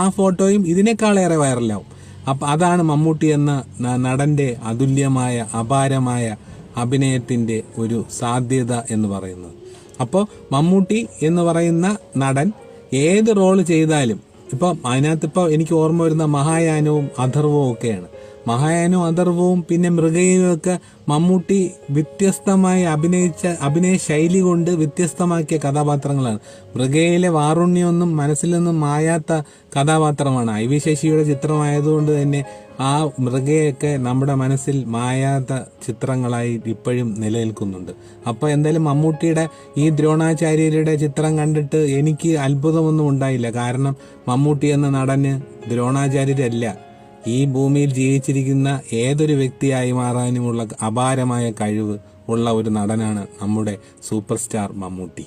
ആ ഫോട്ടോയും ഇതിനേക്കാളേറെ വൈറലാവും. അപ്പം അതാണ് മമ്മൂട്ടി എന്ന നടൻ്റെ അതുല്യമായ അപാരമായ അഭിനയത്തിൻ്റെ ഒരു സാധ്യത എന്ന് പറയുന്നത്. അപ്പോൾ മമ്മൂട്ടി എന്ന് പറയുന്ന നടൻ ഏത് റോള് ചെയ്താലും, ഇപ്പം അതിനകത്തിപ്പോൾ എനിക്ക് ഓർമ്മ വരുന്ന മഹായാനവും അഥർവവും ഒക്കെയാണ്. മഹായാനവും അഥർവവും പിന്നെ മൃഗയും ഒക്കെ മമ്മൂട്ടി വ്യത്യസ്തമായി അഭിനയ ശൈലി കൊണ്ട് വ്യത്യസ്തമാക്കിയ കഥാപാത്രങ്ങളാണ്. മൃഗയിലെ വാറുണ്യമൊന്നും മനസ്സിൽ നിന്നും മായാത്ത കഥാപാത്രമാണ്. ഐ.വി. ശശിയുടെ ചിത്രമായതുകൊണ്ട് തന്നെ ആ മൃഗയൊക്കെ നമ്മുടെ മനസ്സിൽ മായാത്ത ചിത്രങ്ങളായി ഇപ്പോഴും നിലനിൽക്കുന്നുണ്ട്. അപ്പോൾ എന്തായാലും മമ്മൂട്ടിയുടെ ഈ ദ്രോണാചാര്യരുടെ ചിത്രം കണ്ടിട്ട് എനിക്ക് അത്ഭുതമൊന്നും ഉണ്ടായില്ല. കാരണം മമ്മൂട്ടി എന്ന നടന് ദ്രോണാചാര്യരല്ല, ഈ ഭൂമിയിൽ ജീവിച്ചിരിക്കുന്ന ഏതൊരു വ്യക്തിയായി മാറാനുമുള്ള അപാരമായ കഴിവ് ഉള്ള ഒരു നടനാണ് നമ്മുടെ സൂപ്പർ സ്റ്റാർ മമ്മൂട്ടി.